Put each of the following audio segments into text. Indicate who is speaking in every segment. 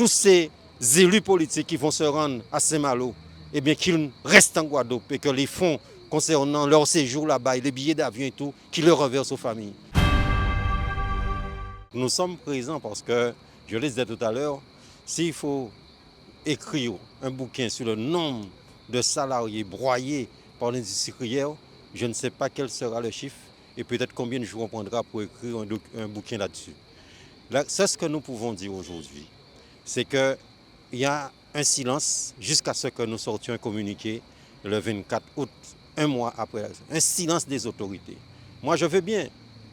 Speaker 1: tous ces élus politiques qui vont se rendre à Saint-Malo, eh bien qu'ils restent en Guadeloupe et que les fonds concernant leur séjour là-bas, les billets d'avion et tout, qu'ils le reversent aux familles. Nous sommes présents parce que, je le disais tout à l'heure, s'il faut écrire un bouquin sur le nombre de salariés broyés par l'industriel, je ne sais pas quel sera le chiffre et peut-être combien de jours on prendra pour écrire un bouquin là-dessus. C'est ce que nous pouvons dire aujourd'hui. C'est qu'il y a un silence jusqu'à ce que nous sortions un communiqué le 24 août, un mois après, un silence des autorités. Moi, je veux bien.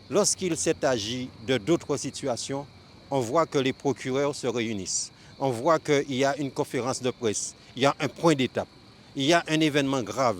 Speaker 1: Lorsqu'il s'est agi de d'autres situations, on voit que les procureurs se réunissent. On voit qu'il y a une conférence de presse, il y a un point d'étape, il y a un événement grave.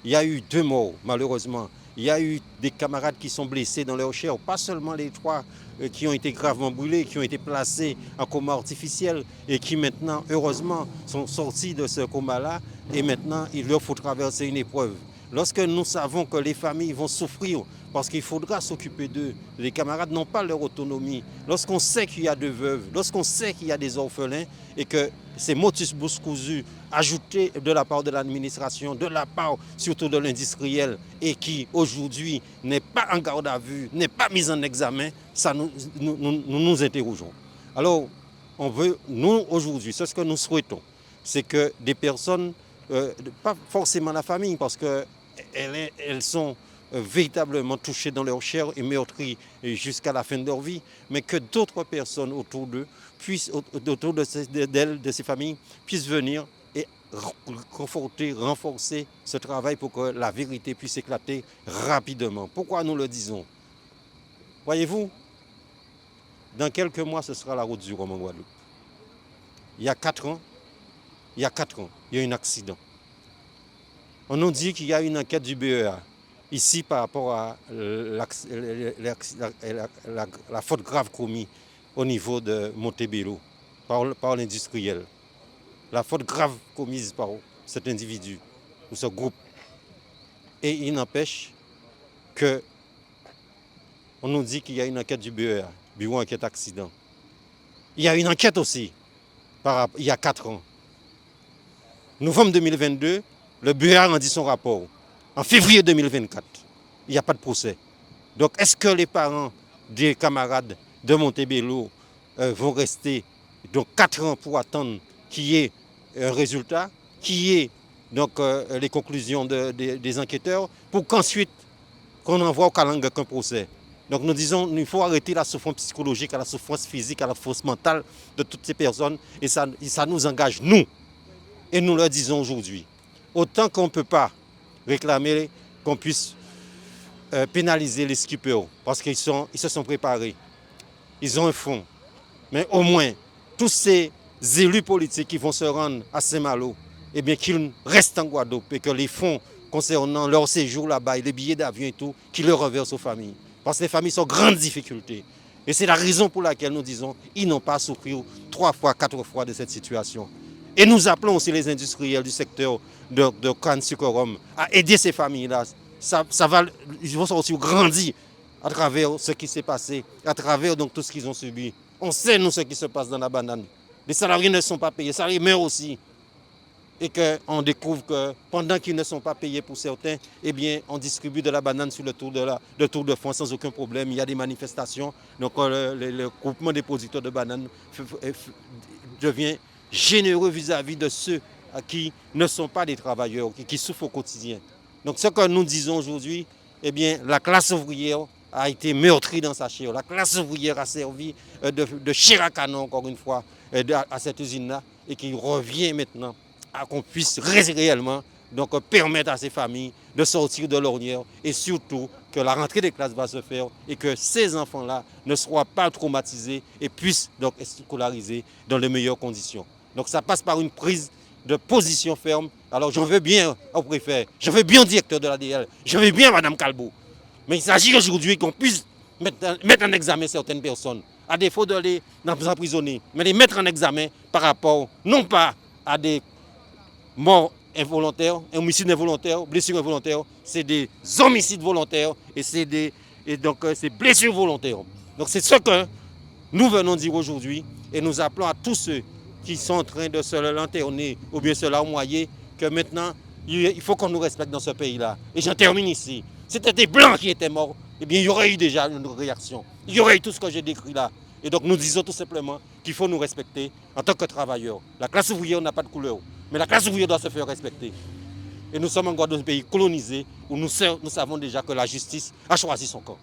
Speaker 1: Il y a eu 2 morts, malheureusement. Il y a eu des camarades qui sont blessés dans leur chair, pas seulement les 3 qui ont été gravement brûlés, qui ont été placés en coma artificiel et qui maintenant, heureusement, sont sortis de ce coma-là et maintenant, il leur faut traverser une épreuve. Lorsque nous savons que les familles vont souffrir parce qu'il faudra s'occuper d'eux, les camarades n'ont pas leur autonomie, lorsqu'on sait qu'il y a des veuves, lorsqu'on sait qu'il y a des orphelins et que ces motus bouscousus ajoutés de la part de l'administration, de la part surtout de l'industriel et qui aujourd'hui n'est pas en garde à vue, n'est pas mis en examen, ça nous interrogeons. Alors, nous aujourd'hui, c'est ce que nous souhaitons, c'est que des personnes, pas forcément la famille, parce qu'elles sont véritablement touchées dans leur chair et meurtries jusqu'à la fin de leur vie, mais que d'autres personnes autour d'eux, autour de ces familles, puissent venir et conforter, renforcer ce travail pour que la vérité puisse éclater rapidement. Pourquoi nous le disons? Voyez-vous, dans quelques mois, ce sera la route du Rhum en Guadeloupe. Il y a 4 ans, il y a eu un accident. On nous dit qu'il y a une enquête du BEA ici par rapport à la faute grave commise au niveau de Montebello par l'industriel. La faute grave commise par cet individu ou ce groupe. Et il n'empêche que on nous dit qu'il y a une enquête du BEA, Bureau Enquête Accident. Il y a une enquête aussi il y a 4 ans. Novembre 2022, le BEA rendit son rapport. En février 2024, il n'y a pas de procès. Donc, est-ce que les parents des camarades de Montebello vont rester donc 4 ans pour attendre qu'il y ait un résultat, qu'il y ait donc, les conclusions des enquêteurs, pour qu'ensuite, qu'on envoie au Kalanga qu'un procès? Donc nous disons qu'il faut arrêter la souffrance psychologique, la souffrance physique, la souffrance mentale de toutes ces personnes et ça nous engage, nous. Et nous le disons aujourd'hui. Autant qu'on ne peut pas réclamer qu'on puisse pénaliser les skippers parce qu'ils se sont préparés. Ils ont un fonds. Mais au moins, tous ces élus politiques qui vont se rendre à Saint-Malo, eh bien qu'ils restent en Guadeloupe et que les fonds concernant leur séjour là-bas, les billets d'avion et tout, qu'ils le reversent aux familles. Parce que les familles sont en grande difficulté. Et c'est la raison pour laquelle nous disons qu'ils n'ont pas à souffrir 3 fois, 4 fois de cette situation. Et nous appelons aussi les industriels du secteur de canne sucre rhum à aider ces familles-là. Ils vont sortir grandis à travers ce qui s'est passé, à travers donc, tout ce qu'ils ont subi. On sait, nous, ce qui se passe dans la banane. Les salariés ne sont pas payés, les salariés meurent aussi. Et qu'on découvre que pendant qu'ils ne sont pas payés pour certains, eh bien, on distribue de la banane sur le Tour de France sans aucun problème. Il y a des manifestations. Donc, le groupement des producteurs de bananes devient généreux vis-à-vis de ceux qui ne sont pas des travailleurs, qui souffrent au quotidien. Donc, ce que nous disons aujourd'hui, eh bien, la classe ouvrière a été meurtrie dans sa chair. La classe ouvrière a servi de chair à canon, encore une fois, à cette usine-là, et qui revient maintenant à qu'on puisse réellement donc, permettre à ces familles de sortir de l'ornière et surtout que la rentrée des classes va se faire et que ces enfants-là ne soient pas traumatisés et puissent donc être scolarisés dans les meilleures conditions. Donc ça passe par une prise de position ferme. Alors j'en veux bien au préfet, je veux bien au directeur de l'ADL, je veux bien à Mme Calbo. Mais il s'agit aujourd'hui qu'on puisse mettre en examen certaines personnes, à défaut de les emprisonner, mais les mettre en examen par rapport non pas à des morts involontaires, homicides involontaires, blessures involontaires, c'est des homicides volontaires et c'est blessures volontaires. Donc c'est ce que nous venons dire aujourd'hui et nous appelons à tous ceux qui sont en train de se lanterner ou bien se larmoyer, que maintenant, il faut qu'on nous respecte dans ce pays-là. Et j'en termine ici. Si c'était des Blancs qui étaient morts, eh bien, il y aurait eu déjà une réaction. Il y aurait eu tout ce que j'ai décrit là. Et donc, nous disons tout simplement qu'il faut nous respecter en tant que travailleurs. La classe ouvrière n'a pas de couleur, mais la classe ouvrière doit se faire respecter. Et nous sommes encore dans un pays colonisé où nous savons déjà que la justice a choisi son camp.